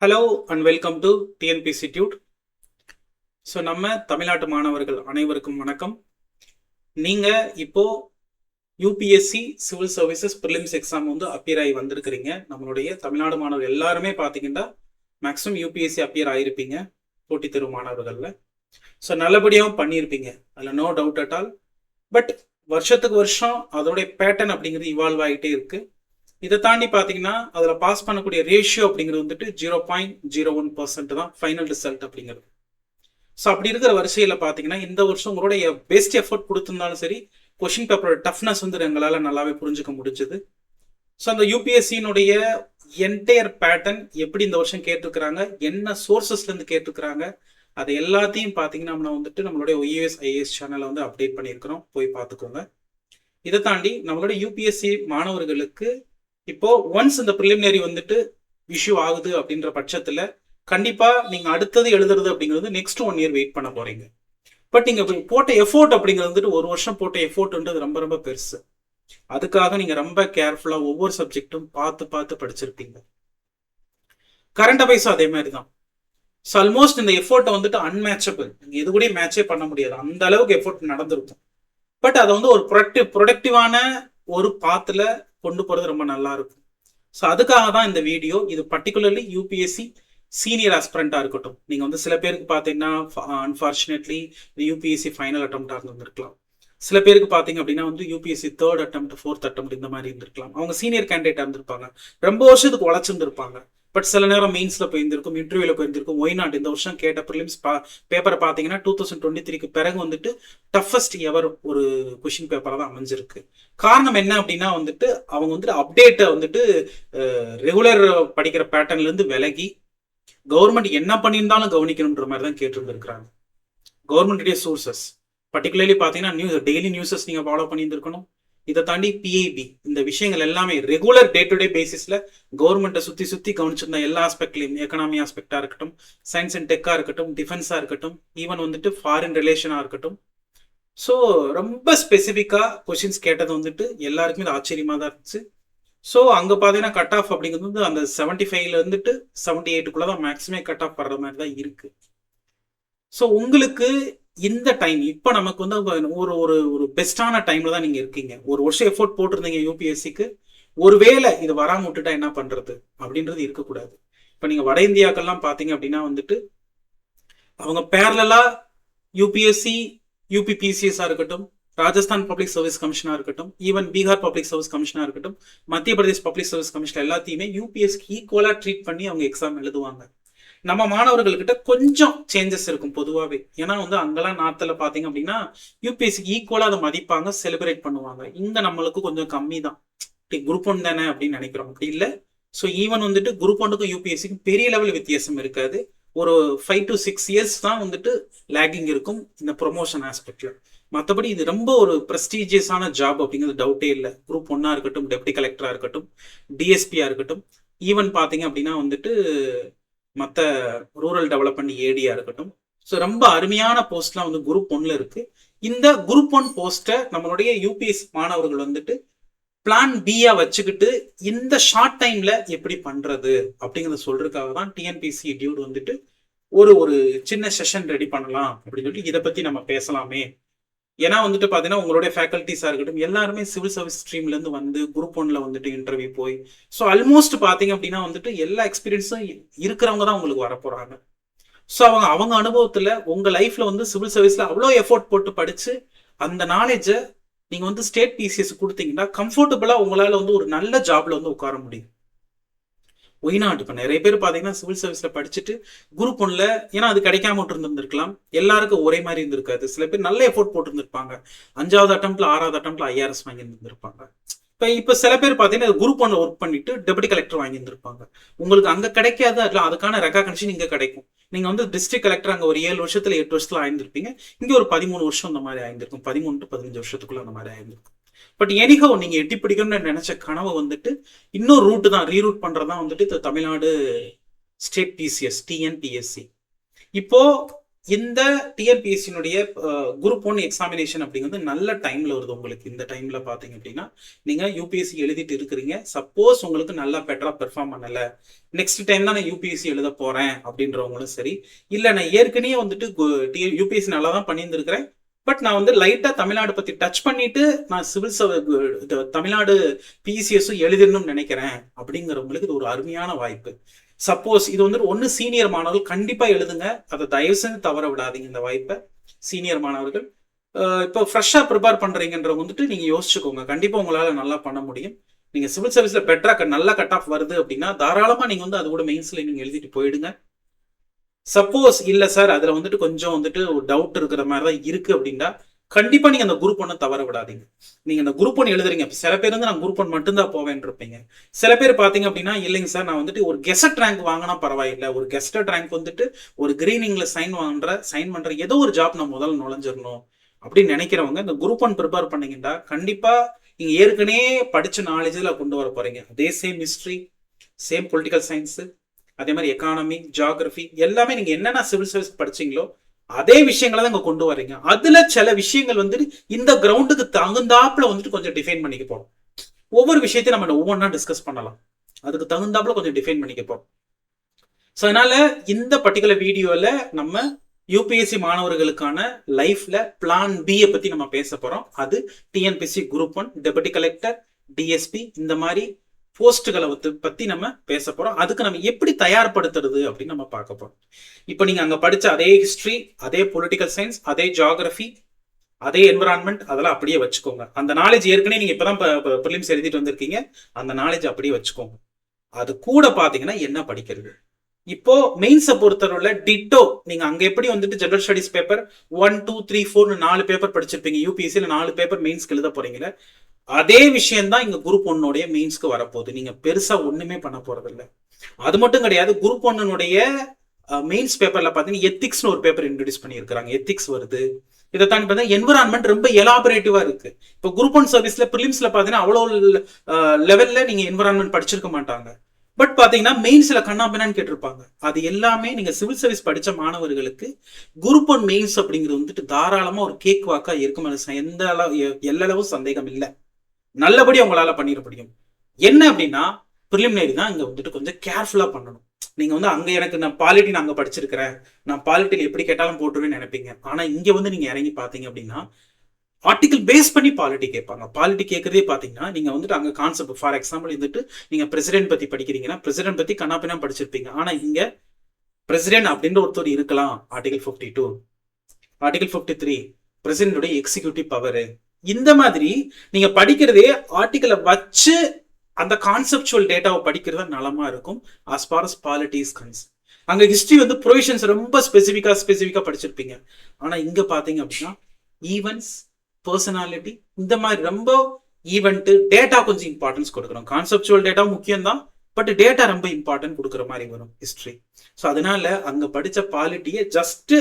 Hello and welcome to TNPSC dude. So நம்ம தமிழ்நாட்டு மாணவர்கள் அனைவருக்கும் வணக்கம். நீங்கள் இப்போ UPSC civil services prelims exam வந்து அப்பியர் ஆகி வந்திருக்கிறீங்க. நம்மளுடைய தமிழ்நாடு மாணவர்கள் எல்லாருமே பார்த்தீங்கன்னா மேக்ஸிமம் யூபிஎஸ்சி அப்பியர் ஆகிருப்பீங்க போட்டித் தேர்வு மாணவர்களில். ஸோ நல்லபடியாகவும் பண்ணியிருப்பீங்க, அதில் no doubt at all. But வருஷத்துக்கு வருஷம் அதோடைய பேட்டர்ன் அப்படிங்கிறது இவால்வ் ஆகிட்டே இருக்குது. இதை தாண்டி பார்த்தீங்கன்னா அதில் பாஸ் பண்ணக்கூடிய ரேஷியோ அப்படிங்கிறது வந்துட்டு 0.01% தான் ஃபைனல் ரிசல்ட் அப்படிங்கிறது. ஸோ அப்படி இருக்கிற வரிசையில் பார்த்தீங்கன்னா இந்த வருஷம் உங்களுடைய பெஸ்ட் எஃபர்ட் கொடுத்துருந்தாலும் சரி, கொஷின் பேப்பரோட டஃப்னஸ் வந்து எங்களால் நல்லாவே புரிஞ்சுக்க முடிஞ்சுது. ஸோ அந்த யூபிஎஸ்சியினுடைய என்டையர் பேட்டர்ன் எப்படி இந்த வருஷம் கேட்டிருக்கிறாங்க, என்ன சோர்சஸ்லேருந்து கேட்டிருக்கிறாங்க, அது எல்லாத்தையும் பார்த்தீங்கன்னா நம்ம வந்துட்டு நம்மளுடைய OAS IAS சேனலை வந்து அப்டேட் பண்ணியிருக்கிறோம், போய் பார்த்துக்கோங்க. இதை தாண்டி நம்மளுடைய யூபிஎஸ்சி மாணவர்களுக்கு இப்போ ஒன்ஸ் இந்த ப்ரிலிமினரி வந்துட்டு இஷ்யூ ஆகுது அப்படின்ற பட்சத்துல கண்டிப்பா நீங்க அடுத்தது எழுதுறது அப்படிங்கிறது நெக்ஸ்ட் 1 இயர் வெயிட் பண்ண போறீங்க. பட் நீங்க போட்ட எஃபோர்ட் அப்படிங்கிறது வந்துட்டு ஒரு வருஷம் போட்ட எஃபோர்ட்ன்றது ரொம்ப ரொம்ப பெருசு. அதுக்காக நீங்க ரொம்ப கேர்ஃபுல்லா ஒவ்வொரு சப்ஜெக்டும் பார்த்து பார்த்து படிச்சிருப்பீங்க. கரண்ட் அஃபேர்ஸும் அதே மாதிரி தான். ஸோ ஆல்மோஸ்ட் இந்த எஃபோர்ட்டை வந்துட்டு அன்மேட்சபிள், நீங்க எது கூட மேட்சே பண்ண முடியாது, அந்த அளவுக்கு எஃபோர்ட் நடந்திருக்கும். பட் அதை வந்து ஒரு ப்ரொடக்டிவான ஒரு பாத்துல கொண்டு போறது ரொம்ப நல்லா இருக்கும். ஸோ அதுக்காக தான் இந்த வீடியோ. இது பர்டிகுலர்லி யூபிஎஸ்சி சீனியர் ஆஸ்பிரண்டா இருக்கட்டும். நீங்க வந்து சில பேருக்கு பார்த்தீங்கன்னா அன்ஃபார்ச்சுனேட்லி யூபிஎஸ்சி ஃபைனல் அட்டம்ப்டா இருந்திருக்கலாம். சில பேருக்கு பார்த்தீங்க அப்படின்னா வந்து UPSC 3rd attempt 4th attempt இந்த மாதிரி இருந்திருக்கலாம். அவங்க சீனியர் கேண்டிடேட்டா இருந்திருப்பாங்க, ரொம்ப வருஷத்துக்கு உழைச்சிருந்திருப்பாங்க. பட் சில நேரம் மெயின்ஸ்ல போயிருந்திருக்கும், இன்டர்வியூல போயிருந்திருக்கும். ஒய் நாட் இந்த வருஷம் கேட்ட ப்ரிலிம்ஸ் பேப்பரை பார்த்தீங்கன்னா 2023க்கு பிறகு வந்துட்டு டஃபஸ்ட் எவர் ஒரு கொஷின் பேப்பராக தான் அமைஞ்சிருக்கு. காரணம் என்ன அப்படின்னா வந்துட்டு அவங்க வந்துட்டு அப்டேட்டை வந்துட்டு ரெகுலர் படிக்கிற பேட்டர்ன்ல இருந்து விலகி கவர்மெண்ட் என்ன பண்ணியிருந்தாலும் கவனிக்கணுன்ற மாதிரி தான் கேட்டுருந்துருக்காங்க. கவர்மெண்டுடைய சோர்சஸ் பர்டிகுலர்லி பார்த்தீங்கன்னா டெய்லி நியூஸஸ் நீங்கள் ஃபாலோ பண்ணியிருந்திருக்கணும். இதை தாண்டி பிஐபி இந்த விஷயங்கள் எல்லாமே ரெகுலர் டே டு டே பேசிஸ்ல கவர்மெண்ட்டை சுத்தி கவனிச்சிருந்த எல்லா ஆஸ்பெக்ட்லையும், எக்கனாமி ஆஸ்பெக்டா இருக்கட்டும், சயின்ஸ் அண்ட் டெக்கா இருக்கட்டும், டிஃபென்ஸா இருக்கட்டும், ஈவன் வந்துட்டு ஃபாரின் ரிலேஷனா இருக்கட்டும். ஸோ ரொம்ப ஸ்பெசிஃபிக்கா கொஸ்டின்ஸ் கேட்டது வந்துட்டு எல்லாருக்குமே இது ஆச்சரியமா தான் இருந்துச்சு. ஸோ அங்கே பார்த்தீங்கன்னா கட் ஆஃப் அப்படிங்கிறது வந்து அந்த 75ல இருந்துட்டு 78க்குள்ள தான் மேக்ஸிமம் கட் ஆஃப் படுற மாதிரி தான் இருக்கு. ஸோ உங்களுக்கு இந்த டைம் இப்போ நமக்கு வந்து ஒரு ஒரு ஒரு பெஸ்டான டைம்ல தான் நீங்க இருக்கீங்க. ஒரு வருஷம் எஃபோர்ட் போட்டிருந்தீங்க யூபிஎஸ்சிக்கு, ஒருவேளை இது வராம விட்டுட்டா என்ன பண்றது அப்படின்றது இருக்கக்கூடாது. இப்போ நீங்க வட இந்தியாக்கெல்லாம் பார்த்தீங்க அப்படின்னா வந்துட்டு அவங்க பேரலா யூபிஎஸ்சி யூபிபிசிஎஸ்ஸா இருக்கட்டும், ராஜஸ்தான் பப்ளிக் சர்வீஸ் கமிஷனா இருக்கட்டும், ஈவன் பீகார் பப்ளிக் சர்வீஸ் கமிஷனா இருக்கட்டும், மத்திய பிரதேஷ் பப்ளிக் சர்வீஸ் கமிஷன் எல்லாத்தையுமே யூபிஎஸ்க்கு ஈக்குவலா ட்ரீட் பண்ணி அவங்க எக்ஸாம் எழுதுவாங்க. நம்ம மாணவர்கள்கிட்ட கொஞ்சம் சேஞ்சஸ் இருக்கும் பொதுவாகவே. ஏன்னா வந்து அங்கெல்லாம் நார்த்தில் பார்த்தீங்க அப்படின்னா யூபிஎஸ்சிக்கு ஈக்குவலாக அதை மதிப்பாங்க, செலிப்ரேட் பண்ணுவாங்க. இங்க நம்மளுக்கு கொஞ்சம் கம்மி தான். குரூப் 1 தானே அப்படின்னு நினைக்கிறோம், அப்படி இல்லை. ஸோ ஈவன் வந்துட்டு குரூப் 1க்கும் யூபிஎஸ்சிக்கும் பெரிய லெவல் வித்தியாசம் இருக்காது. ஒரு 5 to 6 இயர்ஸ் தான் வந்துட்டு லேகிங் இருக்கும் இந்த ப்ரொமோஷன் ஆஸ்பெக்ட்ல. மற்றபடி இது ரொம்ப ஒரு ப்ரெஸ்டீஜியஸான ஜாப் அப்படிங்கிறது டவுட்டே இல்லை. குரூப் 1 இருக்கட்டும், டெப்டி கலெக்டரா இருக்கட்டும், டிஎஸ்பியா இருக்கட்டும், ஈவன் பார்த்தீங்க அப்படின்னா வந்துட்டு மற்ற ரூரல் டெவலப்மெண்ட் ஏடியா இருக்கட்டும். ஸோ ரொம்ப அருமையான போஸ்ட்லாம் வந்து குரூப் 1ல இருக்கு. இந்த குரூப் 1 போஸ்ட்டை நம்மளுடைய யூபிஎஸ் மாணவர்கள் வந்துட்டு பிளான் பியா வச்சுக்கிட்டு இந்த ஷார்ட் டைம்ல எப்படி பண்றது அப்படிங்கிறத சொல்றதுக்காக தான் டிஎன்பிசி டியூட் வந்துட்டு ஒரு ஒரு சின்ன செஷன் ரெடி பண்ணலாம் அப்படின்னு சொல்லி இதை பத்தி நம்ம பேசலாமே. ஏன்னா வந்துட்டு பாத்தீங்கன்னா உங்களுடைய ஃபேக்கல்டிஸா இருக்கட்டும் எல்லாருமே சிவில் சர்வீஸ் ஸ்ட்ரீம்ல இருந்து வந்து குரூப் 1ல வந்துட்டு இன்டர்வியூ போய் ஸோ ஆல்மோஸ்ட் பாத்தீங்க அப்படின்னா வந்துட்டு எல்லா எக்ஸ்பீரியன்ஸும் இருக்கிறவங்க தான் உங்களுக்கு வரப்போறாங்க. ஸோ அவங்க அனுபவத்துல உங்க லைஃப்ல வந்து சிவில் சர்வீஸ்ல அவ்வளோ எஃபோர்ட் போட்டு படிச்சு அந்த நாலேஜை நீங்க வந்து ஸ்டேட் பிசிஎஸ் கொடுத்தீங்கன்னா கம்ஃபர்டபுளா உங்களால வந்து ஒரு நல்ல ஜாப்ல வந்து உட்கார முடியும். ஒய்நாட் இப்போ நிறைய பேர் பார்த்தீங்கன்னா சிவில் சர்வீஸ்ல படிச்சுட்டு குரூப் 1ல ஏன்னா அது கிடைக்காம இருந்திருக்கலாம், எல்லாருக்கும் ஒரே மாதிரி இருந்திருக்காது. சில பேர் நல்ல எஃபோர்ட் போட்டுருந்துருப்பாங்க, 5வது அட்டம்ப்ட்ல 6வது அட்டம்ப்ட்ல ஐஆர்எஸ் வாங்கி இருந்திருப்பாங்க. இப்போ சில பேர் பார்த்தீங்கன்னா குரூப் 1ல ஒர்க் பண்ணிட்டு டெபுட்டி கலெக்டர் வாங்கி இருந்திருப்பாங்க. உங்களுக்கு அங்கே கிடைக்காது, அதில் அதுக்கான ரெகக்னிஷன் இங்கே கிடைக்கும். நீங்க வந்து டிஸ்ட்ரிக்ட் கலெக்டர் அங்கே ஒரு 7 வருஷத்துல 8 வருஷத்துல ஆயிருந்திருப்பீங்க, இங்கே ஒரு 13 வருஷம் அந்த மாதிரி ஆயிருந்திருக்கும், 13 to 15 வருஷத்துக்குள்ள அந்த மாதிரி ஆயிருந்திருக்கும். பட் எனிஹோ நீங்க எட்டி பிடிக்கணும்னு நினைச்ச கனவு வந்துட்டு இன்னொரு ரூட் தான், ரீரூட் பண்றதா வந்துட்டு தமிழ்நாடு ஸ்டேட் பிசிஎஸ் டிஎன்பிஎஸ்சி. இப்போ இந்த டிஎன்பிஎஸ்சியினுடைய குரூப் 1 எக்ஸாமினேஷன் அப்படிங்கிறது நல்ல டைம்ல வருது உங்களுக்கு. இந்த டைம்ல பாத்தீங்க அப்படின்னா நீங்க யூபிஎஸ்சி எழுதிட்டு இருக்கிறீங்க. சப்போஸ் உங்களுக்கு நல்லா பெட்டரா பெர்ஃபார்ம் பண்ணல, நெக்ஸ்ட் டைம் தான் நான் யூபிஎஸ்சி எழுத போறேன் அப்படின்றவங்களும் சரி, இல்ல நான் ஏற்கனவே வந்துட்டு யூபிஎஸ்சி நல்லா தான் பண்ணியிருந்திருக்கிறேன், பட் நான் வந்து லைட்டா தமிழ்நாடு பத்தி டச் பண்ணிட்டு நான் தமிழ்நாடு பிசிஎஸும் எழுதிடணும்னு நினைக்கிறேன் அப்படிங்கிறவங்களுக்கு இது ஒரு அருமையான வாய்ப்பு. சப்போஸ் இது வந்து ஒன்னு சீனியர் மாணவர்கள் கண்டிப்பா எழுதுங்க, அதை தயவு செஞ்சு தவற விடாதீங்க இந்த வாய்ப்பை. சீனியர் மாணவர்கள் இப்போ ஃப்ரெஷ்ஷா ப்ரிப்பேர் பண்றீங்கன்றவங்க வந்துட்டு நீங்க யோசிச்சுக்கோங்க, கண்டிப்பா உங்களால நல்லா பண்ண முடியும். நீங்க சிவில் சர்வீஸ்ல பெட்டரா நல்ல கட் ஆஃப் வருது அப்படின்னா தாராளமா நீங்க வந்து அது கூட மெயின்ஸ்ல நீங்க எழுதிட்டு போயிடுங்க. சப்போஸ் இல்ல சார் அதுல வந்துட்டு கொஞ்சம் வந்துட்டு ஒரு டவுட் இருக்கிற மாதிரி தான் இருக்கு அப்படின்னா கண்டிப்பா நீங்க அந்த குரூப் 1 தவற விடாதீங்க. நீங்க அந்த குரூப் 1 எழுதுறீங்க, சில பேர் வந்து நான் குரூப் 1 மட்டும்தான் போவேன் இருப்பீங்க. சில பேர் பாத்தீங்க அப்படின்னா இல்லைங்க சார் நான் வந்துட்டு ஒரு கெசட் ரேங்க் வாங்கினா பரவாயில்லை, ஒரு கெஸ்டட் ரேங்க் வந்துட்டு ஒரு கிரீனிங்ல சைன் பண்ற ஏதோ ஒரு ஜாப் நான் முதல்ல நுழைஞ்சிடணும் அப்படின்னு நினைக்கிறவங்க இந்த குரூப் 1 ப்ரிப்பேர் பண்ணீங்கன்னா கண்டிப்பா நீங்க ஏற்கனவே படிச்ச நாலேஜ்ல கொண்டு வர போறீங்க. அதே same history, same political science, அதே மாதிரி எக்கானமி, ஜியாகிரபி எல்லாமே நீங்க என்னென்ன சிவில் சர்வீஸ் படிச்சீங்களோ அதே விஷயங்களை தான் இங்க கொண்டு வரீங்க. அதுல சில விஷயங்கள் வந்துட்டு இந்த கிரவுண்டுக்கு தகுந்தாப்புல வந்துட்டு கொஞ்சம் டிஃபைன் பண்ணிக்க போறோம். ஒவ்வொரு விஷயத்தையும் நம்ம ஒவ்வொன்றா டிஸ்கஸ் பண்ணலாம், அதுக்கு தகுந்தாப்புல கொஞ்சம் டிஃபைன் பண்ணிக்க போறோம். ஸோ அதனால இந்த பர்டிகுலர் வீடியோல நம்ம யூபிஎஸ்சி மாணவர்களுக்கான லைஃப்ல பிளான் பி பத்தி நம்ம பேச போறோம். அது TNPSC group 1 deputy collector, DSP இந்த மாதிரி போஸ்ட்களை பத்தி நம்ம பேச போறோம். அதுக்கு நம்ம எப்படி தயார்படுத்துறது அப்படின்னு நம்ம பார்க்க போறோம். இப்போ நீங்க அங்க படிச்ச அதே ஹிஸ்டரி, அதே பொலிட்டிக்கல் சயின்ஸ், அதே ஜியாகிரபி, அதே என்விரான்மெண்ட் அதெல்லாம் அப்படியே வச்சுக்கோங்க. அந்த நாலேஜ் ஏற்கனவே நீங்க இப்பதான் ப்ரிலிம்ஸ் எழுதிட்டு வந்திருக்கீங்க, அந்த நாலேஜ் அப்படியே வச்சுக்கோங்க. அது கூட பாத்தீங்கன்னா என்ன படிக்கிறது. இப்போ மெயின்ஸை பொறுத்தவரை டிட்டோ நீங்க அங்க எப்படி வந்துட்டு ஜெனரல் ஸ்டடிஸ் பேப்பர் 1, 2, 3, 4 4 பேப்பர் படிச்சிருப்பீங்க, யூபிஎஸ்சியில 4 பேப்பர் மெயின்ஸ்க்கு எழுத போறீங்களே அதே விஷயம் தான் இங்க குரூப் 1 மெயின்ஸ்க்கு வரப்போகுது. நீங்க பெருசா ஒண்ணுமே பண்ண போறது இல்லை. அது மட்டும் கிடையாது, குரூப் 1 மெயின்ஸ் பேப்பர்ல பாத்தீங்கன்னா எத்திக்ஸ்னு ஒரு பேப்பர் இன்ட்ரோடியூஸ் பண்ணியிருக்காங்க. எத்திக்ஸ் வருது. இதை தாண்டி பார்த்தீங்கன்னா என்விரான்மெண்ட் ரொம்ப எலாபரேட்டிவா இருக்கு. இப்போ குரூப் 1 சர்வீஸ்ல பிரிலிம்ஸ்ல பாத்தீங்கன்னா அவ்வளவு லெவல்ல நீங்க என்விரான்மெண்ட் படிச்சிருக்க மாட்டாங்க. பட் பாத்தீங்கன்னா மெயின்ஸ்ல கண்ணாபின்னான்னு கேட்டிருப்பாங்க. அது எல்லாமே நீங்க சிவில் சர்வீஸ் படிச்ச மாணவர்களுக்கு குரூப் 1 மெயின்ஸ் அப்படிங்கிறது வந்துட்டு தாராளமா ஒரு கேக் வாக்கா இருக்கும். எந்த அளவு சந்தேகம் இல்லை, நல்லபடி உங்களால பண்ணிட முடியும். என்ன அப்படின்னா ப்ரிலிமினரி தான் இங்க வந்துட்டு கொஞ்சம் கேர்ஃபுல்லா பண்ணணும். நீங்க வந்து அங்க எனக்கு நான் பாலிட்டி நான் அங்க படிச்சிருக்கிறேன், நான் பாலிட்டியில் எப்படி கேட்டாலும் போட்டுருவேன்னு நினைப்பீங்க. ஆனா இங்க வந்து நீங்க இறங்கி பாத்தீங்க அப்படின்னா ஆர்டிகல் பேஸ் பண்ணி பாலிட்டி கேட்பாங்க. பாலிட்டி கேட்கறதே பாத்தீங்கன்னா நீங்க வந்துட்டு அங்க கான்செப்ட் ஃபார் எக்ஸாம்பிள் வந்துட்டு நீங்க பிரசிடென்ட் பத்தி படிக்கிறீங்கன்னா பிரசிடென்ட் பத்தி கண்ணாப்பினா படிச்சிருப்பீங்க. ஆனா இங்க பிரசிடென்ட் அப்படின்ற ஒருத்தர் இருக்கலாம். ஆர்டிகல் 52, ஆர்டிகல் 53 பிரசிடென்டோட எக்ஸிக்யூட்டிவ் பவர். இந்த மாதிரி நீங்க படிக்கிறதே ஆர்டிகலை வச்சு அந்த கான்செப்சுவல் டேட்டாவை படிக்கிறதா நலமா இருக்கும். as far as polity is concerned. அங்க ஹிஸ்டரி வந்து ப்ரொவிஷன்ஸ் ரொம்ப ஸ்பெசிஃபிக்கா படிச்சிருப்பீங்க. ஆனா இங்க பாத்தீங்க அப்படின்னா ஈவென்ட்ஸ், பர்சனாலிட்டி இந்த மாதிரி ரொம்ப ஈவெண்ட் டேட்டா கொஞ்சம் இம்பார்ட்டன்ஸ் கொடுக்கணும். கான்செப்சுவல் டேட்டா முக்கியம் தான், பட் டேட்டா ரொம்ப இம்பார்ட்டன்ட் கொடுக்குற மாதிரி வரும் ஹிஸ்டரி. ஸோ அதனால அங்க படிச்ச பாலிட்டியை ஜஸ்ட்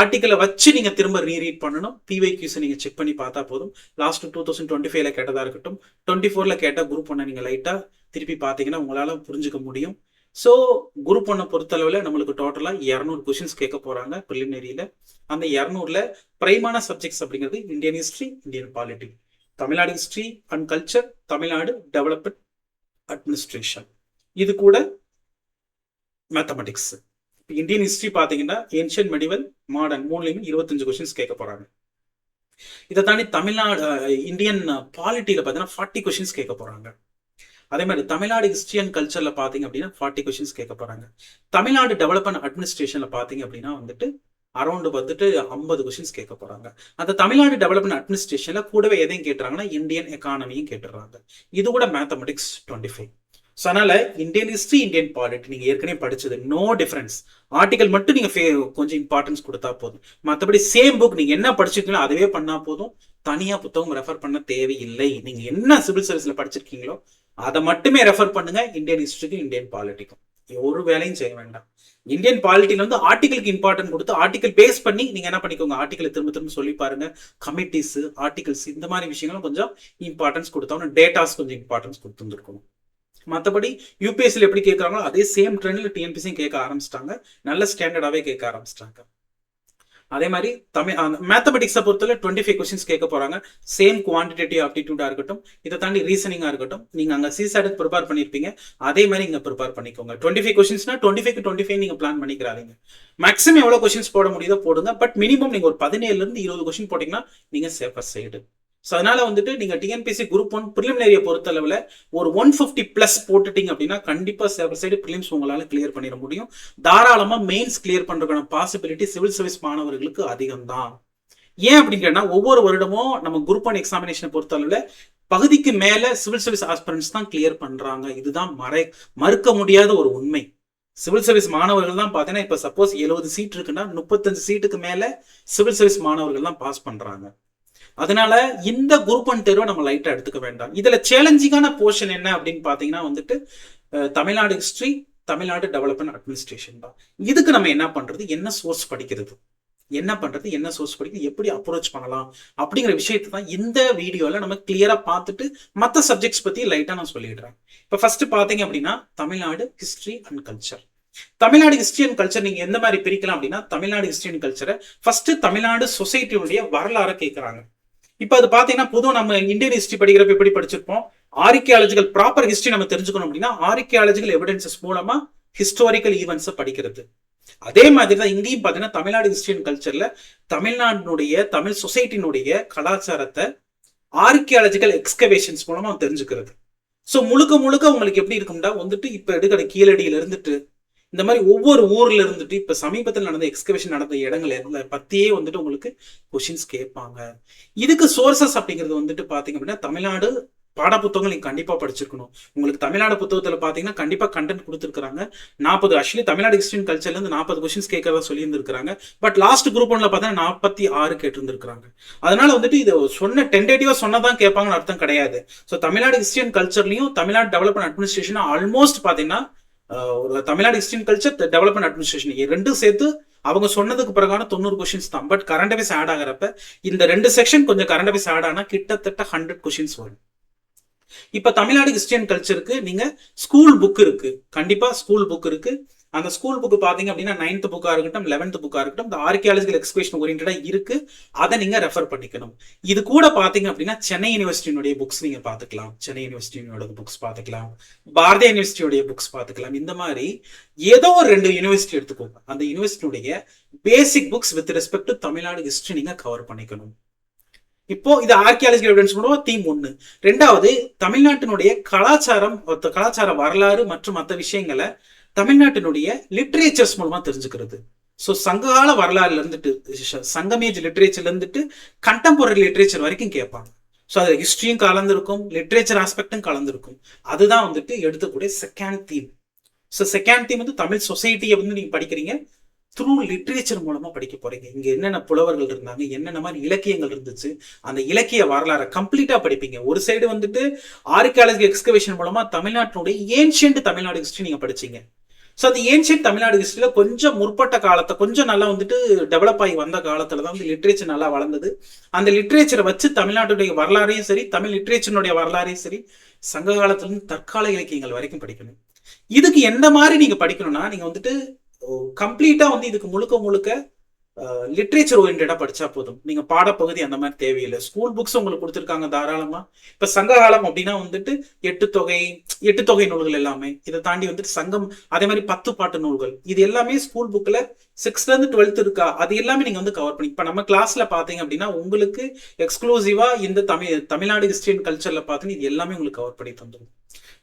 ஆர்டிக்கலை வச்சு நீங்க திரும்ப ரீரீட் பண்ணணும். பிவைக்யூஸ் நீங்க செக் பண்ணி பார்த்தா போதும். லாஸ்ட் 2025 கேட்டதா இருக்கட்டும், 24 கேட்ட குரூப் 1 நீங்க லைட்டா திருப்பி பார்த்தீங்கன்னா உங்களால புரிஞ்சுக்க முடியும். ஸோ குரூப் 1 பொறுத்தளவுல நம்மளுக்கு டோட்டலா 200 கொஸ்டின்ஸ் கேட்க போறாங்க ப்ரிலிமினரியில. அந்த 200ல பிரைமான சப்ஜெக்ட்ஸ் அப்படிங்கிறது Indian history, Indian polity, Tamil Nadu history and culture, Tamil Nadu development administration, இது கூட மேத்தமெட்டிக்ஸ். இந்தியன் ஹிஸ்டரி பாத்தீங்கன்னா ஏன்ஷியன்ட், மெடிவல், மாடர்ன் மூணுலயுமே 25 கொஸ்டின்ஸ் கேட்க போறாங்க. இதை தாண்டி தமிழ்நாடு இந்தியன் பாலிட்டியில பாத்தீங்கன்னா 40 கொஸ்டின்ஸ் கேட்க போறாங்க. அதே மாதிரி தமிழ்நாடு ஹிஸ்டரி அண்ட் கல்ச்சர்ல பாத்தீங்க அப்படின்னா 40 கொஸ்டின்ஸ் கேட்க போறாங்க. தமிழ்நாடு டெவலப்மெண்ட் அட்மினிஸ்ட்ரேஷன்ல பாத்தீங்க அப்படின்னா வந்துட்டு அரௌண்ட் வந்துட்டு 50 கொஸ்டின்ஸ் கேட்க போறாங்க. அந்த தமிழ்நாடு டெவலப்மெண்ட் அட்மினிஸ்ட்ரேஷன்ல கூடவே எதையும் கேட்டுறாங்கன்னா இந்தியன் எக்கானமியும் கேட்டுறாங்க. இது கூட மேத்தமெட்டிக்ஸ் 25. ஸோ அதனால இந்தியன் ஹிஸ்டரி, இந்தியன் பாலிட்டி நீங்க ஏற்கனவே படிச்சது, நோ டிஃபரன்ஸ். ஆர்டிகல் மட்டும் நீங்க கொஞ்சம் இம்பார்ட்டன்ஸ் கொடுத்தா போதும். மற்றபடி சேம் புக் நீங்க என்ன படிச்சிருக்கீங்களோ அதுவே பண்ணா போதும். தனியா புத்தகம் ரெஃபர் பண்ண தேவையில்லை. நீங்க என்ன சிவில் சர்வீஸ்ல படிச்சிருக்கீங்களோ அதை மட்டுமே ரெஃபர் பண்ணுங்க. இந்தியன் ஹிஸ்டரிக்கும் இந்தியன் பாலிட்டிக்கும் ஒரு வேலையும் செய்ய வேண்டாம். இந்தியன் பாலிட்டியில வந்து ஆர்டிகலுக்கு இம்பார்ட்டன்ட் கொடுத்து ஆர்டிகல் பேஸ் பண்ணி நீங்க என்ன பண்ணிக்கோங்க, ஆர்டிகலை திரும்ப சொல்லி பாருங்க. கமிட்டிஸ், ஆர்டிகல்ஸ் இந்த மாதிரி விஷயங்களும் கொஞ்சம் இம்பார்ட்டன்ஸ் கொடுத்தோம்னா டேட்டாஸ் கொஞ்சம் இம்பார்ட்டன்ஸ் கொடுத்துருக்கணும். மற்றபடி யூபிஎஸ்சியில் எப்படி கேட்கறாங்களோ அதே சேம் ட்ரெண்ட்ல டிஎன்பிஎஸ்சியும் கேட்க ஆரம்பிச்சிட்டாங்க. நல்ல ஸ்டாண்டர்டாவே கேட்க ஆரம்பிச்சிட்டாங்க. அதே மாதிரி தமிழ் மேத்தமெட்டிக்ஸை பொறுத்தவரை 25 கொஸ்டின்ஸ் கேட்க போறாங்க. சேம் குவான்டிடேட்டிவ் ஆப்டிடியூடா இருக்கட்டும், இதை தாண்டி ரீசனிங்கா இருக்கட்டும். நீங்க அங்க சிசாட்டுக்கு ப்ரிப்பேர் பண்ணிருப்பீங்க, அதே மாதிரி இங்க ப்ரிப்பேர் பண்ணிக்கோங்க. 25 கொஸ்டின்ஸ்னா 25 நீங்க பிளான் பண்ணிக்கிறாங்க. மேக்ஸிமம் எவ்வளவு கொஸ்டின்ஸ் போட முடியுதோ போடுங்க. பட் மினிமம் நீங்க ஒரு 17ல இருந்து 20 கொஸ்டின் போட்டீங்கன்னா நீங்க சேஃபர் சைடு. ஸோ அதனால வந்துட்டு நீங்க டிஎன்பிஎஸ்சி குரூப் 1 ப்ரிலிமினரியை பொறுத்தளவுல ஒரு 150+ போட்டுட்டீங்க அப்படின்னா கண்டிப்பா சேஃபர் சைடு ப்ரிலிம்ஸ் உங்களால கிளியர் பண்ணிட முடியும். தாராளமா மெயின்ஸ் கிளியர் பண்றதுக்கான பாசிபிலிட்டி சிவில் சர்வீஸ் மாணவர்களுக்கு அதிகம் தான். ஏன் அப்படின்னா ஒவ்வொரு வருடமும் நம்ம குரூப் 1 எக்ஸாமினேஷனை பொறுத்தளவுல பகுதிக்கு மேல சிவில் சர்வீஸ் ஆஸ்பிரண்ட்ஸ் தான் கிளியர் பண்றாங்க. இதுதான் மறுக்க முடியாத ஒரு உண்மை. சிவில் சர்வீஸ் மாணவர்கள் தான் பாத்தீங்கன்னா இப்ப சப்போஸ் 70 சீட் இருக்குன்னா 35 சீட்டுக்கு மேல சிவில் சர்வீஸ் மாணவர்கள் தான் பாஸ் பண்றாங்க. அதனால இந்த குரூப் 1 தேர்வை நம்ம லைட்டா எடுத்துக்க வேண்டாம். இதுல சேலஞ்சிங்கான போர்ஷன் என்ன அப்படின்னு பாத்தீங்கன்னா வந்துட்டு Tamil Nadu history, Tamil Nadu development administration தான். இதுக்கு நம்ம என்ன பண்றது, என்ன சோர்ஸ் படிக்கிறது, எப்படி அப்ரோச் பண்ணலாம் அப்படிங்கிற விஷயத்தை தான் இந்த வீடியோல நம்ம கிளியரா பார்த்துட்டு மற்ற சப்ஜெக்ட்ஸ் பத்தி லைட்டா நான் சொல்லிடுறேன். இப்ப ஃபர்ஸ்ட் பாத்தீங்க அப்படின்னா Tamil Nadu history and culture. Tamil Nadu history and culture நீங்க எந்த மாதிரி பிரிக்கலாம் அப்படின்னா, தமிழ்நாடு ஹிஸ்டரி அண்ட் கல்ச்சரை ஃபர்ஸ்ட் தமிழ்நாடு சொசைட்டியுடைய வரலாறு கேட்கறாங்க. இப்ப அது பாத்தீங்கன்னா பொதுவாக நம்ம இந்தியன் ஹிஸ்டரி படிக்கிறப்ப எப்படி படிச்சிருப்போம், ஆர்கியாலஜிக்கல் ப்ராப்பர் ஹிஸ்டரி நம்ம தெரிஞ்சுக்கணும் அப்படின்னா ஆர்கியாலஜிக்கல் எவிடன்சஸ் மூலமா ஹிஸ்டாரிக்கல் ஈவெண்ட்ஸ் படிக்கிறது. அதே மாதிரி தான் இங்கேயும் பாத்தீங்கன்னா தமிழ்நாடு ஹிஸ்டரி அண்ட் கல்ச்சர்ல தமிழ்நாட்டினுடைய தமிழ் சொசைட்டினுடைய கலாச்சாரத்தை ஆர்கியாலஜிக்கல் எக்ஸ்கவேஷன்ஸ் மூலமா தெரிஞ்சுக்கிறது. சோ முழுக்க உங்களுக்கு எப்படி இருக்கும்னா வந்துட்டு இப்ப எடுக்கிற கீழடியில இருந்துட்டு இந்த மாதிரி ஒவ்வொரு ஊர்ல இருந்துட்டு இப்ப சமீபத்தில் நடந்த எக்ஸ்கவேஷன் நடந்த இடங்களை பத்தியே வந்துட்டு உங்களுக்கு கொஸ்டின்ஸ் கேட்பாங்க. இதுக்கு சோர்சஸ் அப்படிங்கிறது வந்துட்டு பாத்தீங்க அப்படின்னா தமிழ்நாடு பாட புத்தகங்கள் நீங்க கண்டிப்பா படிச்சிருக்கணும். உங்களுக்கு தமிழ்நாடு புத்தகத்துல பாத்தீங்கன்னா கண்டிப்பா கண்டென்ட் கொடுத்துருக்காங்க. 40 ஆக்சுவலி தமிழ்நாடு ஹிஸ்டரி அண்ட் கல்ச்சர்ல இருந்து 40 கொஸ்டின்ஸ் கேட்கறதா சொல்லி இருந்திருக்காங்க. பட் லாஸ்ட் குரூப் 1ல பாத்தீங்கன்னா 46 கேட்டிருந்திருக்காங்க. அதனால வந்துட்டு இதை சொன்ன டென்டேட்டிவா சொன்னதான் கேட்பாங்கன்னு அர்த்தம் கிடையாது. ஸோ தமிழ்நாடு ஹிஸ்டரி அண்ட் கல்ச்சர்லயும் தமிழ்நாடு டெவலப்மெண்ட் அட்மினிஸ்ட்ரேஷன் ஆல்மோஸ்ட் பாத்தீங்கன்னா ஒரு Tamil Nadu history and culture development administration ரெண்டும் சேர்த்து அவங்க சொன்னதுக்கு பிறகான 90 கொஸ்டின்ஸ் தான். பட் கரண்ட் அஃபேர்ஸ் ஆட் ஆகிறப்ப இந்த 2 செக்ஷன் கொஞ்சம் கரண்ட் அஃபேர்ஸ் ஆட் ஆனா கிட்டத்தட்ட 100 கொஸ்டின்ஸ் வரும். இப்ப தமிழ்நாடு ஹிஸ்டரி அண்ட் கல்ச்சருக்கு நீங்க ஸ்கூல் புக் இருக்கு, கண்டிப்பா ஸ்கூல் புக் இருக்கு. அந்த ஸ்கூல் புக் பாத்தீங்க அப்படின்னா 9th புக்கா இருக்கட்டும் 11th புக்கா இருக்கட்டும் இந்த ஆர்கியாலஜிக்கல் எக்ஸ்கவேஷன் ஓரியன்டா இருக்கு. அதை நீங்க ரெஃபர் பண்ணிக்கணும். இது கூட பாத்தீங்க அப்படின்னா சென்னை யூனிவர்சிட்டியினுடைய புக்ஸ் நீங்க பாத்துக்கலாம், சென்னை யூனிவர்சிட்டியோட புக்ஸ் பாத்துக்கலாம், பாரதிய யூனிவர்சிட்டியோட புக்ஸ் பாத்துக்கலாம். இந்த மாதிரி ஏதோ ஒரு 2 யூனிவர்சிட்டி எடுத்துக்கோங்க. அந்த யூனிவர்சிட்டியுடைய basic books with respect to Tamil Nadu history நீங்க கவர் பண்ணிக்கணும். இப்போ இது ஆர்கியாலஜிக்கல் எவிடன்ஸ் மூலமா தீம் 1. 2வது தமிழ்நாட்டினுடைய கலாச்சார வரலாறு மற்றும் மற்ற விஷயங்களை தமிழ்நாட்டினுடைய லிட்ரேச்சர்ஸ் மூலமா தெரிஞ்சுக்கிறது. ஸோ சங்ககால வரலாறுல இருந்துட்டு சங்கமேஜ் லிட்ரேச்சர்ல இருந்துட்டு கண்டெம்பரரி லிட்ரேச்சர் வரைக்கும் கேட்பாங்க. ஸோ அது ஹிஸ்டரியும் கலந்துருக்கும், லிட்ரேச்சர் ஆஸ்பெக்டும் கலந்துருக்கும். அதுதான் வந்துட்டு எடுத்துக்கூடிய second theme. So second theme வந்து தமிழ் சொசைட்டியை வந்து நீங்க படிக்கிறீங்க த்ரூ லிட்ரேச்சர் மூலமா படிக்க போறீங்க. இங்க என்னென்ன புலவர்கள் இருந்தாங்க, என்னென்ன மாதிரி இலக்கியங்கள் இருந்துச்சு, அந்த இலக்கிய வரலாறை கம்ப்ளீட்டா படிப்பீங்க. ஒரு சைடு வந்துட்டு ஆர்கியாலஜி எக்ஸ்கவேஷன் மூலமா தமிழ்நாட்டினுடைய ஏன்ஷியன்ட் தமிழ்நாடு ஹிஸ்டரி நீங்க படிச்சீங்க. ஸோ அந்த ஏன்ஷியன்ட் தமிழ்நாடு ஹிஸ்டரியில கொஞ்சம் முற்பட்ட காலத்தை கொஞ்சம் நல்லா வந்துட்டு டெவலப் ஆகி வந்த காலத்துல தான் வந்து லிட்ரேச்சர் நல்லா வளர்ந்தது. அந்த லிட்ரேச்சரை வச்சு தமிழ்நாட்டுடைய வரலாறையும் சரி, தமிழ் லிட்ரேச்சருடைய வரலாறையும் சரி, சங்க காலத்துல இருந்து தற்கால இலக்கியங்கள் வரைக்கும் படிக்கணும். இதுக்கு எந்த மாதிரி நீங்க படிக்கணும்னா நீங்க வந்துட்டு கம்ப்ளீட்டா வந்து இதுக்கு முழுக்க லிட்ரேச்சர் ஓரியன்டா படிச்சா போதும். நீங்க பாடப்பகுதி அந்த மாதிரி தேவையில்லை. ஸ்கூல் புக்ஸ் உங்களுக்கு கொடுத்துருக்காங்க தாராளமா. இப்ப சங்ககாலம் அப்படின்னா வந்துட்டு எட்டு தொகை நூல்கள் எல்லாமே, இதை தாண்டி வந்துட்டு சங்கம், அதே மாதிரி 10 பாட்டு நூல்கள், இது எல்லாமே ஸ்கூல் புக்ல 6th இருந்து 12th இருக்கா, அது எல்லாமே நீங்க வந்து கவர் பண்ணி. இப்ப நம்ம கிளாஸ்ல பாத்தீங்க அப்படின்னா உங்களுக்கு எக்ஸ்க்ளூசிவா இந்த தமிழ்நாடு ஹிஸ்டரி அண்ட் கல்ச்சர்ல பாத்தீங்கன்னா இது எல்லாமே உங்களுக்கு கவர் பண்ணி தந்துடும்.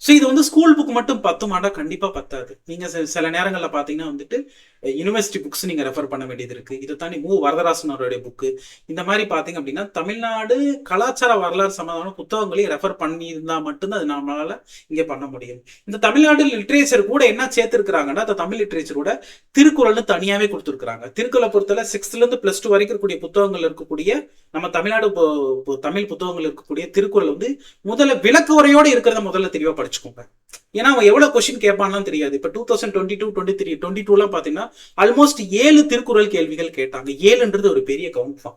ஸோ இது வந்து ஸ்கூல் புக் மட்டும் 10 மாண்டா கண்டிப்பா பத்தாது. நீங்க சில நேரங்கள்ல பாத்தீங்கன்னா வந்துட்டு யூனிவர்சிட்டி புக்ஸ் நீங்க ரெஃபர் பண்ண வேண்டியது இருக்கு. இதை தாண்டி வரதராசன் அவருடைய புக்கு, இந்த மாதிரி பாத்தீங்க அப்படின்னா தமிழ்நாடு கலாச்சார வரலாறு சம்பந்தமான புத்தகங்களையும் ரெஃபர் பண்ணி இருந்தா மட்டும்தான் அது நம்மளால இங்க பண்ண முடியும். இந்த தமிழ்நாடு லிட்ரேச்சர் கூட என்ன சேர்த்திருக்கிறாங்கன்னா அந்த தமிழ் லிட்ரேச்சர் கூட திருக்குறள்னு தனியாவே கொடுத்துருக்காங்க. திருக்குறளை பொறுத்தவரை 6th இருந்து +2 வரைக்கும் இருக்கக்கூடிய புத்தகங்கள் இருக்கக்கூடிய நம்ம தமிழ்நாடு தமிழ் புத்தகங்கள் இருக்கக்கூடிய திருக்குறள் வந்து முதல்ல விளக்க உரையோட இருக்கிறத முதல்ல தெளிவா படிச்சுக்கோங்க. ஏன்னா அவன் எவ்வளவு கொஸ்டின் கேட்பான்னு தெரியாது. இப்ப 2022, 23, 22 பாத்தீங்கன்னா ஆல்மோஸ்ட் 7 திருக்குறள் கேள்விகள் கேட்டாங்க. 7ன்றது ஒரு பெரிய கவுண்ட் தான்.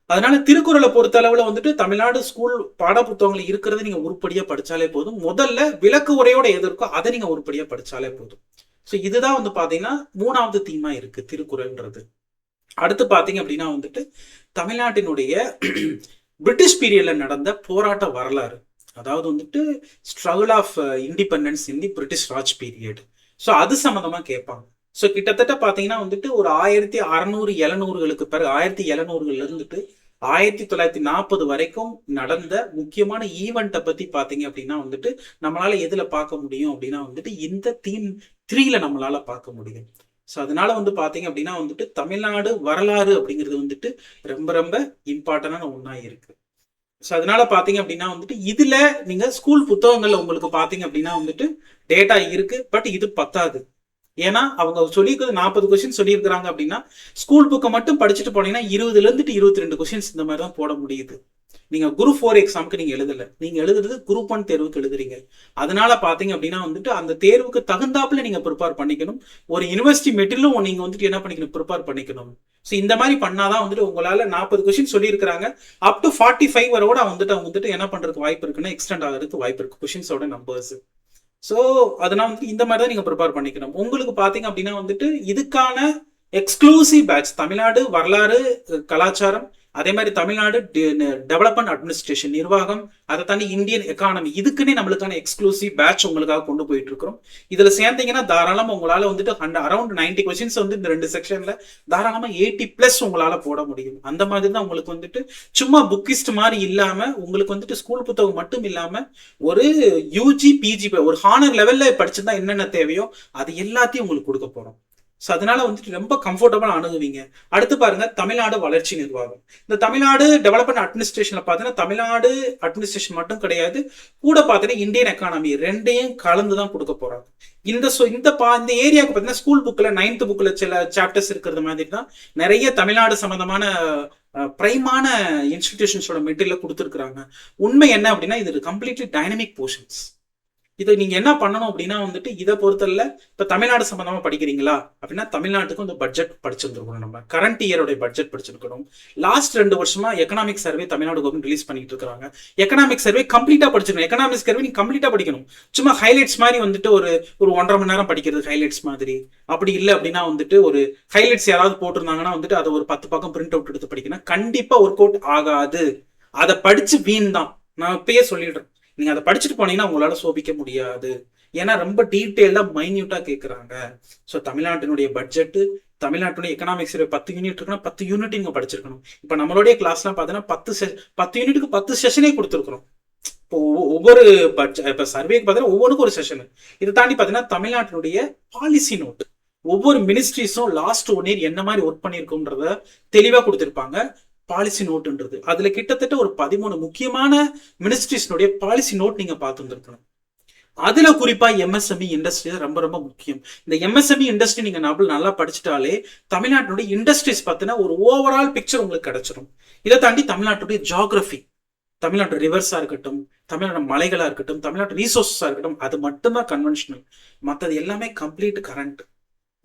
அதனால திருக்குறளை பொறுத்த அளவுல வந்துட்டு தமிழ்நாடு ஸ்கூல் பாட புத்தகங்கள் இருக்கிறது நீங்க உருப்படியா படிச்சாலே போதும். முதல்ல விளக்கு உரையோட எது இருக்கோ அதை நீங்க உருப்படியா படிச்சாலே போதும். ஸோ இதுதான் வந்து பாத்தீங்கன்னா 3வது தீமா இருக்கு திருக்குறள்ன்றது. அடுத்து பார்த்தீங்க அப்படின்னா வந்துட்டு தமிழ்நாட்டினுடைய பிரிட்டிஷ் பீரியட்ல நடந்த போராட்ட வரலாறு, அதாவது வந்துட்டு struggle of independence in the British Raj period. So அது சம்மந்தமா கேட்பாங்க. ஸோ கிட்டத்தட்ட பார்த்தீங்கன்னா வந்துட்டு ஒரு 1600-1700களுக்கு பிறகு 1700ல இருந்துட்டு 1940 வரைக்கும் நடந்த முக்கியமான ஈவெண்ட்டை பத்தி பார்த்தீங்க அப்படின்னா வந்துட்டு நம்மளால எதுல பார்க்க முடியும் அப்படின்னா வந்துட்டு இந்த தீம் 3ல நம்மளால பார்க்க முடியும். ஸோ அதனால வந்து பார்த்தீங்க அப்படின்னா வந்துட்டு தமிழ்நாடு வரலாறு அப்படிங்கிறது வந்துட்டு ரொம்ப ரொம்ப இம்பார்ட்டன்டான ஒன்றா இருக்கு. ஸோ அதனால பார்த்தீங்க அப்படின்னா வந்துட்டு இதுல நீங்க ஸ்கூல் புத்தகங்கள்ல உங்களுக்கு பார்த்தீங்க அப்படின்னா வந்துட்டு டேட்டா இருக்கு, பட் இது பத்தாது. ஏன்னா அவங்க சொல்லியிருக்கிறது 40 கொஸ்டின் சொல்லியிருக்கிறாங்க அப்படின்னா ஸ்கூல் புக்கை மட்டும் படிச்சுட்டு போனீங்கன்னா 20ல இருந்து 22 கொஸ்டின்ஸ் இந்த மாதிரி தான் போட முடியுது. நீங்க குரூப் 4 எக்ஸாமுக்கு நீங்க எழுதல, நீங்க எழுதுறது குரூப் 1 தேர்வுக்கு எழுதுறீங்க. அதனால பாத்தீங்க அப்படின்னா வந்துட்டு அந்த தேர்வுக்கு தகுந்தாப்புல நீங்க ப்ரிப்பேர் பண்ணிக்கணும். ஒரு யூனிவர்சிட்டி மெட்டீரியலும் நீங்க வந்துட்டு என்ன பண்ணிக்கணும், ப்ரிப்பேர் பண்ணிக்கணும். ஸோ இந்த மாதிரி பண்ணாதான் வந்துட்டு உங்களால 40 கொஸ்டின் சொல்லியிருக்கிறாங்க, அப் டு 45 வரோட வந்துட்டு அவங்க வந்துட்டு என்ன பண்றதுக்கு வாய்ப்பு இருக்குன்னா எக்ஸ்டெண்ட் ஆகிறதுக்கு வாய்ப்பு இருக்கு கொஸ்டின்ஸோட நம்பர்ஸ். ஸோ அதனால வந்து இந்த மாதிரி தான் நீங்க ப்ரிப்பேர் பண்ணிக்கணும். உங்களுக்கு பாத்தீங்க அப்படின்னா வந்துட்டு இதுக்கான எக்ஸ்க்ளூசிவ் பேட்ச் தமிழ்நாடு வரலாறு கலாச்சாரம், அதே மாதிரி தமிழ்நாடு டெவலப்மெண்ட் அட்மினிஸ்ட்ரேஷன் நிர்வாகம், அதை தாண்டி இந்தியன் எக்கானமி, இதுக்குன்னே நம்மளுக்கான எக்ஸ்க்ளூசிவ் பேட்ச் உங்களுக்காக கொண்டு போயிட்டு இருக்கிறோம். இதுல சேர்ந்தீங்கன்னா தாராளமா உங்களால வந்துட்டு அரௌண்ட் 90 கொஸ்டின்ஸ் வந்து இந்த 2 செக்ஷன்ல தாராளமா 80+ உங்களால போட முடியும். அந்த மாதிரி தான் உங்களுக்கு வந்துட்டு சும்மா புக்கிஸ்ட் மாதிரி இல்லாம உங்களுக்கு வந்துட்டு ஸ்கூல் புத்தகம் மட்டும் இல்லாம ஒரு யூஜி பிஜி ஒரு ஹானர் லெவல்ல படிச்சிருந்தா என்னென்ன தேவையோ அது எல்லாத்தையும் உங்களுக்கு கொடுக்க போறோம். ஸோ அதனால வந்துட்டு ரொம்ப கம்ஃபர்டபுளா அணுகுவீங்க. அடுத்து பாருங்க தமிழ்நாடு வளர்ச்சி நிர்வாகம். இந்த தமிழ்நாடு டெவலப்மெண்ட் அட்மினிஸ்ட்ரேஷன்ல பார்த்தீங்கன்னா தமிழ்நாடு அட்மினிஸ்ட்ரேஷன் மட்டும் கிடையாது, கூட பார்த்தீங்கன்னா இந்தியன் எக்கானமி ரெண்டையும் கலந்து தான் கொடுக்க போறாங்க. இந்த ஏரியாவுக்கு பார்த்தீங்கன்னா ஸ்கூல் புக்ல 9th புக்ல சில சாப்டர்ஸ் இருக்கிறது மாதிரி தான் நிறைய தமிழ்நாடு சம்பந்தமான பிரைமான இன்ஸ்டிடியூஷன்ஸோட மெட்டீரியல் கொடுத்துருக்காங்க. உண்மை என்ன அப்படின்னா இது கம்ப்ளீட்லி டைனமிக் போர்ஷன்ஸ். இதை நீங்க என்ன பண்ணணும் அப்படின்னா வந்துட்டு இதை பொறுத்தல இப்ப தமிழ்நாடு சம்பந்தமா படிக்கிறீங்களா அப்படின்னா தமிழ்நாட்டுக்கு வந்து பட்ஜெட் படிச்சிருந்துருக்கணும், நம்ம கரண்ட் இயரோட பட்ஜெட் படிச்சிருக்கணும். லாஸ்ட் 2 வருஷமா economic survey Tamil Nadu government release பண்ணிட்டு இருக்காங்க. எக்கனாமிக் சர்வே கம்ப்ளீட்டா படிச்சிருக்கணும். எக்கனாமிக் சர்வே நீங்க கம்ப்ளீட்டா படிக்கணும். சும்மா ஹைலைட்ஸ் மாதிரி வந்துட்டு ஒரு 1.5 மணி நேரம் படிக்கிறது ஹைலைட்ஸ் மாதிரி அப்படி இல்லை அப்படின்னா வந்துட்டு ஒரு ஹைலைட்ஸ் யாராவது போட்டிருந்தாங்கன்னா வந்துட்டு அதை ஒரு 10 பக்கம் பிரிண்ட் அவுட் எடுத்து படிக்கணும். கண்டிப்பா ஒர்க் அவுட் ஆகாது. அதை படிச்சு வீண் தான், நான் இப்பயே சொல்லிடுறேன். நீங்க அதை படிச்சுட்டு போனீங்கன்னா உங்களால சோபிக்க முடியாது. ஏன்னா ரொம்ப டீட்டெயிலா மைன்யூட்டா கேட்கறாங்க. ஸோ தமிழ்நாட்டினுடைய பட்ஜெட், தமிழ்நாட்டுடைய எக்கனாமிக்ஸ் 10 யூனிட் இருக்குன்னா 10 யூனிட் நீங்க படிச்சிருக்கணும். இப்ப நம்மளுடைய கிளாஸ்லாம் பாத்தீங்கன்னா 10 யூனிட்டுக்கு 10 செஷனே கொடுத்துருக்கணும். இப்போ ஒவ்வொரு பட்ஜெட் இப்ப சர்வேக்கு பார்த்தீங்கன்னா ஒவ்வொன்றுக்கும் ஒரு செஷன். இதை தாண்டி பாத்தீங்கன்னா தமிழ்நாட்டினுடைய பாலிசி நோட், ஒவ்வொரு மினிஸ்ட்ரிஸும் லாஸ்ட் 1 இயர் என்ன மாதிரி ஒர்க் பண்ணிருக்கும்ன்றத தெளிவா கொடுத்திருப்பாங்க. பாலிசி நோட்ன்றது அதுல கிட்டத்தட்ட ஒரு 13 முக்கியமான மினிஸ்ட்ரிஸ்னுடைய பாலிசி நோட் நீங்க பார்த்துருக்கணும். அதுல குறிப்பா எம்எஸ்எம்இ இண்டஸ்ட்ரி ரொம்ப ரொம்ப முக்கியம். இந்த எம்எஸ்எம்இ இண்டஸ்ட்ரி நீங்க நல்லா படிச்சுட்டாலே தமிழ்நாட்டினுடைய இண்டஸ்ட்ரீஸ் பார்த்தீங்கன்னா ஒரு ஓவரால் பிக்சர் உங்களுக்கு கிடைச்சிடும். இதை தாண்டி தமிழ்நாட்டுடைய ஜியோகிராஃபி, தமிழ்நாட்டு ரிவர்ஸா இருக்கட்டும், தமிழ்நாடு மலைகளா இருக்கட்டும், தமிழ்நாட்டு ரீசோர்ஸா இருக்கட்டும், அது மட்டும்தான் கன்வென்ஷனல். மற்றது எல்லாமே கம்ப்ளீட் கரண்ட்.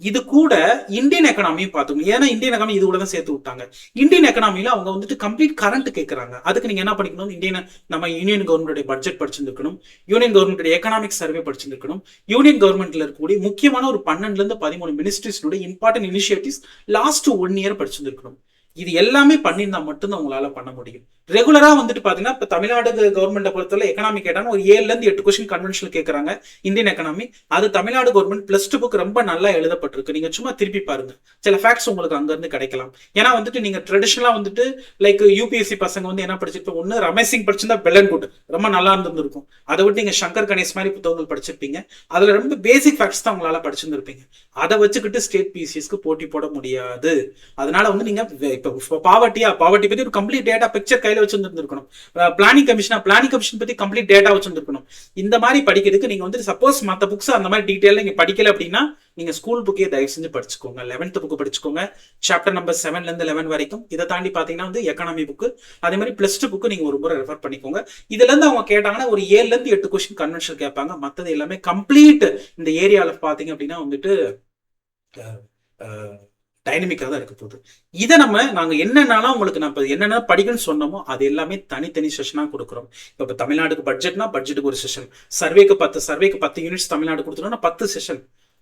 இது கூட இந்தியன் எக்கனாமியும் பார்த்துக்கணும். ஏன்னா இந்தியன் எக்கனாமி இது கூட தான் சேர்த்து விட்டாங்க. இந்தியன் எக்கனாமில அவங்க வந்துட்டு கம்ப்ளீட் கரண்ட் கேட்கறாங்க. அதுக்கு நீங்க என்ன பண்ணிக்கணும், நம்ம யூனியன் கவர்மெண்ட் பட்ஜெட் படிச்சிருக்கணும், யூனியன் கவர்மெண்ட் எக்கனாமிக் சர்வே படிச்சிருக்கணும், யூனியன் கவர்மெண்ட்ல இருக்கக்கூடிய முக்கியமான ஒரு 12ல இருந்து 13 மினிஸ்ட்ரிஸ்னுடைய இம்பார்ட்டன்ட் இனிஷியேட்டிவ்ஸ் லாஸ்ட் 1 இயர் படிச்சிருக்கணும். இது எல்லாமே பண்ணியிருந்தா மட்டும்தான் உங்களால பண்ண முடியும். ரெகுலரா வந்துட்டு பாத்தீங்கன்னா இப்ப தமிழ்நாடு கவர்மெண்ட்டை பொறுத்தவரை எக்கனாமி கேட்டாங்க ஒரு 7ல இருந்து 8 கொஸ்டின் கன்வென்ஷனல் கேட்கறாங்க இந்தியன் எக்கனாமி. அது தமிழ்நாடு கவர்மெண்ட் +2 புக் ரொம்ப நல்லா எழுதப்பட்டிருக்கு. நீங்க சும்மா திருப்பி பாருங்க, சில ஃபேக்ட்ஸ் உங்களுக்கு அங்க இருந்து கிடைக்கலாம். ஏன்னா வந்துட்டு நீங்க ட்ரெடிஷனலா வந்துட்டு லைக் யூபிஎஸ்சி பசங்க வந்து என்ன படிச்சிருப்போம், ஒன்னு ரமேஷ் சிங் படிச்சிருந்தா வெல் அண்ட் குட், ரொம்ப நல்லா இருந்திருக்கும். அதை விட்டு நீங்க சங்கர் கணேஷ் மாதிரி புத்தகங்கள் படிச்சிருப்பீங்க. அதுல ரொம்ப பேசிக் ஃபேக்ட்ஸ் தான் உங்களால படிச்சிருந்திருப்பீங்க. அதை வச்சுக்கிட்டு ஸ்டேட் பிசிஎஸ்க்கு போட்டி போட முடியாது. அதனால வந்து நீங்க இப்ப பாவர்ட்டி பத்தி ஒரு கம்ப்ளீட் டேட்டா பிக்சர் கையில வச்சிருந்துருக்கணும். பிளானிங் கமிஷன் பத்தி கம்ப்ளீட் டேட்டா வச்சிருந்துருக்கணும். இந்த மாதிரி படிக்கிறதுக்கு நீங்க வந்து சப்போஸ் மத்த புக்ஸ் அந்த மாதிரி டீடைல் நீங்க படிக்கல அப்படின்னா நீங்க ஸ்கூல் புக்கே தயவு செஞ்சு படிச்சுக்கோங்க. 11th புக் படிச்சுக்கோங்க, சாப்டர் நம்பர் 7ல இருந்து 11 வரைக்கும். இதை தாண்டி பாத்தீங்கன்னா வந்து எக்கனாமி புக், அதே மாதிரி +2 புக் நீங்க ஒரு முறை ரெஃபர் பண்ணிக்கோங்க. இதுல இருந்து அவங்க கேட்டாங்கன்னா ஒரு 7ல இருந்து 8 கொஸ்டின் கன்வென்ஷன் கேட்பாங்க. மத்தது எல்லாமே கம்ப்ளீட் இந்த ஏரியால பாத்தீங்க அப்படின்னா வந்துட்டு டைனமிக்காக தான் இருக்க போகுது. இதை நாங்க என்னென்னாலும் உங்களுக்கு நான் என்னென்ன படிக்கணும்னு சொன்னோமோ அது எல்லாமே தனித்தனி செஷனா கொடுக்குறோம். இப்போ தமிழ்நாடுக்கு பட்ஜெட்டுக்கு ஒரு செஷன், சர்வேக்கு 10 யூனிட்ஸ் தமிழ்நாடு கொடுத்துட்டோம்னா 10 செஷன்.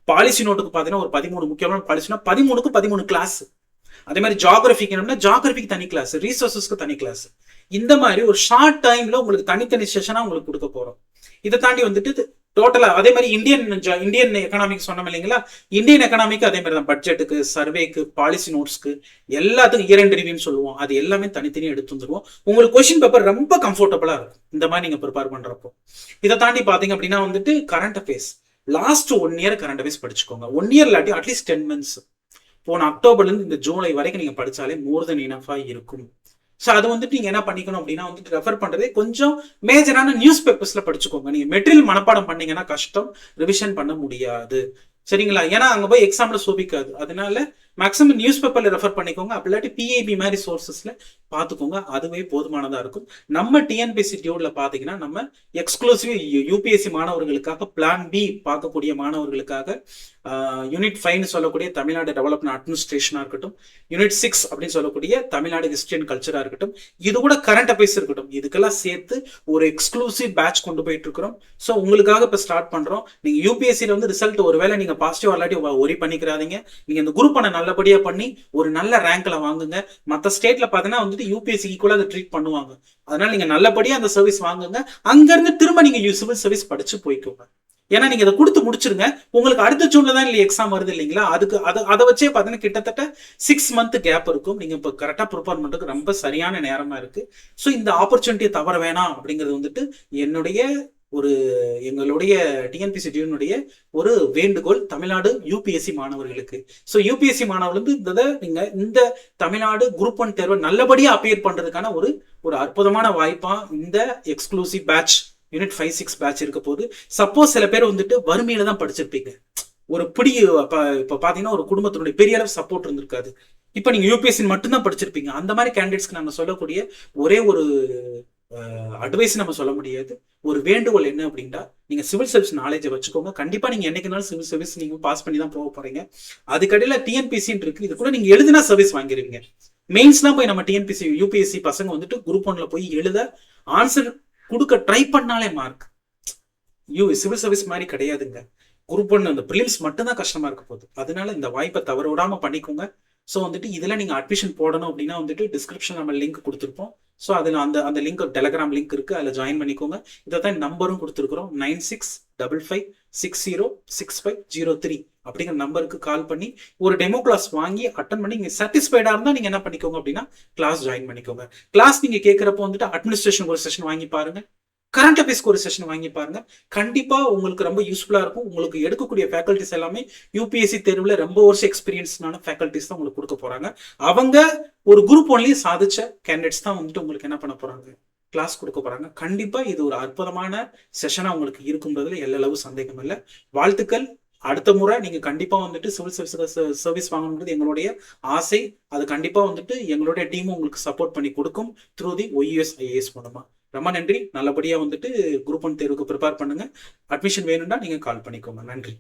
பாலிசி நோட்டுக்கு பாத்தீங்கன்னா ஒரு 13 முக்கியமான பாலிசினா 13க்கு 13 கிளாஸ். அதே மாதிரி ஜியாகிரபிக்கு என்னன்னா ஜியாகிரபிக்கு தனி கிளாஸ், ரிசோர்சஸ்க்கு தனி கிளாஸ். இந்த மாதிரி ஒரு ஷார்ட் டைம்ல உங்களுக்கு தனித்தனி செஷனா உங்களுக்கு கொடுக்க போறோம். இதை தாண்டி வந்துட்டு டோட்டலா அதே மாதிரி இந்தியன் எக்கனாமிக் சொன்னோம் இல்லைங்களா, இந்தியன் எக்கனாமிக்கு அதே மாதிரி தான் பட்ஜெட்டுக்கு, சர்வேக்கு, பாலிசி நோட்ஸ்க்கு எல்லாத்துக்கும் இயர் எண்ட் ரிவ்யூன்னு சொல்லுவோம். அது எல்லாமே தனித்தனியாக எடுத்து வந்துருவோம். உங்களுக்கு கொஸ்டின் பேப்பர் ரொம்ப கம்ஃபர்டபுளா இருக்கும் இந்த மாதிரி நீங்க ப்ரிப்பேர் பண்றப்போ. இதை தாண்டி பாத்தீங்க அப்படின்னா வந்துட்டு current affairs last 1 year current affairs படிச்சுக்கோங்க. 1 இயர் இல்லாட்டி அட்லீஸ்ட் 10 months, போன அக்டோபர்ல இருந்து இந்த ஜூலை வரைக்கும் நீங்க படிச்சாலே மோர் தென் இனஃபா இருக்கும். ஸோ அது வந்துட்டு நீங்க என்ன பண்ணிக்கணும் அப்படின்னா வந்துட்டு ரெஃபர் பண்றதே கொஞ்சம் மேஜரான நியூஸ் பேப்பர்ஸ்ல படிச்சுக்கோங்க. நீங்க மெட்டீரியல் மனப்பாடம் பண்ணீங்கன்னா கஷ்டம், ரிவிஷன் பண்ண முடியாது. சரிங்களா? ஏன்னா அங்க போய் எக்ஸாம்ல சோபிக்காது. அதனால மேக்ஸிமம் நியூஸ் பேப்பர்ல ரெஃபர் பண்ணிக்கோங்க. அப்படி இல்லாட்டி பிஐபி மாதிரி சோர்சஸ்ல பாத்துக்கோங்க. அதுவே போதுமானதா இருக்கும். நம்ம டிஎன்பிஎஸ்சி டியூட்ல பாத்தீங்கன்னா நம்ம எக்ஸ்க்ளூசிவ் யூபிஎஸ்சி மாணவர்களுக்காக பிளான் பி பார்க்கக்கூடிய மாணவர்களுக்காக யூனிட் 5 சொல்லக்கூடிய தமிழ்நாடு டெவலப்மெண்ட் அட்மினிஸ்ட்ரேஷனா இருக்கட்டும், யூனிட் 6 அப்படின்னு சொல்லக்கூடிய தமிழ்நாடு ஹிஸ்டரி அண்ட் கல்ச்சரா இருக்கட்டும், இது கூட கரண்ட் அஃபேர்ஸ் இருக்கட்டும், இதுக்கெல்லாம் சேர்த்து ஒரு எக்ஸ்க்ளூசிவ் பேட்ச் கொண்டு போயிட்டு இருக்கிறோம். ஸோ உங்களுக்காக இப்போ ஸ்டார்ட் பண்றோம். நீங்க யூபிஎஸ்சியில வந்து ரிசல்ட் ஒருவேளை நீங்க பாசிட்டிவ் இல்லாட்டி ஒரி பண்ணிக்கிறாதீங்க. நீங்க இந்த குரூப் பண்ண நல்லபடியா பண்ணி ஒரு நல்ல ரேங்க்ல வாங்குங்க. மற்ற ஸ்டேட்ல பாத்தீங்கன்னா வந்துட்டு யூபிஎஸ்சி ஈக்குவலா அதை ட்ரீட் பண்ணுவாங்க. அதனால நீங்க நல்லபடியா அந்த சர்வீஸ் வாங்குங்க. அங்க இருந்து திரும்ப நீங்க சிவில் சர்வீஸ் படிச்சு போய்க்கோங்க. ஏன்னா நீங்க இதை கொடுத்து முடிச்சிருங்க. உங்களுக்கு அடுத்த ஜூன்ல தான் இல்லை எக்ஸாம் வருது இல்லைங்களா, அதுக்கு அதை வச்சே பார்த்தீங்கன்னா கிட்டத்தட்ட 6 month கேப் இருக்கும். நீங்க இப்போ கரெக்டா ப்ரிப்பேர் பண்றதுக்கு ரொம்ப சரியான நேரமா இருக்கு. ஸோ இந்த ஆப்பர்ச்சுனிட்டியை தவற வேணாம் அப்படிங்கிறது வந்துட்டு எங்களுடைய டிஎன்பிஎஸ்சி டியூனுடைய ஒரு வேண்டுகோள் தமிழ்நாடு யூபிஎஸ்சி மாணவர்களுக்கு. ஸோ யூபிஎஸ்சி மாணவர்களுக்கு நீங்க இந்த தமிழ்நாடு குரூப் 1 தேர்வை நல்லபடியா அப்பியர் பண்றதுக்கான ஒரு அற்புதமான வாய்ப்பா இந்த எக்ஸ்க்ளூசிவ் பேட்ச் யூனிட் 5, 6 பேட்ச் இருக்க போது. சப்போஸ் சில பேர் வந்துட்டு வறுமையில தான் படிச்சிருப்பீங்க. ஒரு இப்ப பாத்தீங்கன்னா ஒரு குடும்பத்தினுடைய பெரிய அளவு சப்போர்ட் இருந்திருக்காது. இப்ப நீங்க யூபிஎஸ்சி மட்டும்தான் படிச்சிருப்பீங்க. அந்த மாதிரி கேண்டிடேட்ஸ்க்கு நாங்க சொல்லக்கூடிய ஒரே ஒரு அட்வைஸ் நம்ம சொல்ல முடியாது, ஒரு வேண்டுகோள் என்ன அப்படின்னா, நீங்க சிவில் சர்வீஸ் நாலேஜை வச்சுக்கோங்க. கண்டிப்பா நீங்க என்னைக்குனாலும் சிவில் சர்வீஸ் நீங்க பாஸ் பண்ணி தான் போக போறீங்க. அதுக்கடையில டிஎன்பிஎஸ்சி இருக்கு, இது கூட நீங்க எழுதினா சர்வீஸ் வாங்கிருவீங்க. மெயின்ஸ்லாம் போய் நம்ம டிஎன்பிஎஸ்சி யூபிஎஸ்சி பசங்க வந்துட்டு குரூப் 1ல போய் எழுத ஆன்சர் கொடுக்க ட்ரை பண்ணாலே மார்க். சிவில் சர்வீஸ் மாதிரி கிடையாதுங்க. குரூப் 1 அந்த பிரிலிம்ஸ் மட்டும்தான் கஷ்டமா இருக்க போகுது. அதனால இந்த வாய்ப்பை தவற விடாம பண்ணிக்கோங்க. ஸோ வந்துட்டு இதுல நீங்க அட்மிஷன் போடணும் அப்படின்னா வந்துட்டு டிஸ்கிரிப்ஷன் நம்ம லிங்க் கொடுத்துருப்போம். ஸோ அதில் அந்த லிங்க் டெலிகிராம் லிங்க் இருக்கு, அதில் ஜாயின் பண்ணிக்கோங்க. இதை தான் நம்பரும் கொடுத்துருக்குறோம், 9655606503 அப்படிங்கிற நம்பருக்கு கால் பண்ணி ஒரு டெமோ கிளாஸ் வாங்கி அட்டன் பண்ணி நீங்க சாட்டிஸ்ஃபைடா இருந்தா நீங்க என்ன பண்ணிக்கோங்க அப்படின்னா கிளாஸ் ஜாயின் பண்ணிக்கோங்க. கிளாஸ் நீங்க கேட்கறப்போ வந்துட்டு அட்மினிஸ்ட்ரேஷன் ஒரு செஷன் வாங்கி பாருங்க, கரண்ட் அஃபேர்ஸ்க்கு ஒரு செஷன் வாங்கி பாருங்க. கண்டிப்பா உங்களுக்கு ரொம்ப யூஸ்ஃபுல்லா இருக்கும். உங்களுக்கு எடுக்கக்கூடிய ஃபேக்கல்டிஸ் எல்லாமே யூபிஎஸ்சி தேர்வுல ரொம்ப வருஷம் எக்ஸ்பீரியன்ஸ்னான ஃபேக்கல்டிஸ் தான் உங்களுக்கு கொடுக்க போறாங்க. அவங்க ஒரு குரூப் 1லயே சாதிச்ச கேண்டிடேட்ஸ் தான் வந்துட்டு உங்களுக்கு என்ன பண்ண போறாங்க, கிளாஸ் கொடுக்க போறாங்க. கண்டிப்பா இது ஒரு அற்புதமான செஷனா உங்களுக்கு இருக்குன்றதுல எல்லளவு சந்தேகம் இல்லை. வாழ்த்துக்கள். அடுத்த முறை நீங்க கண்டிப்பா வந்துட்டு சிவில் சர்வீஸ் வாங்கணுன்றது எங்களுடைய ஆசை. அது கண்டிப்பா வந்துட்டு எங்களுடைய டீமும் உங்களுக்கு சப்போர்ட் பண்ணி கொடுக்கும் த்ரூ தி OUS IAS மூலமா. ரொம்ப நன்றி. நல்லபடியா வந்துட்டு குரூப் 1 தேர்வுக்கு ப்ரிப்பேர் பண்ணுங்க. அட்மிஷன் வேணும்னா நீங்க கால் பண்ணிக்கோங்க. நன்றி.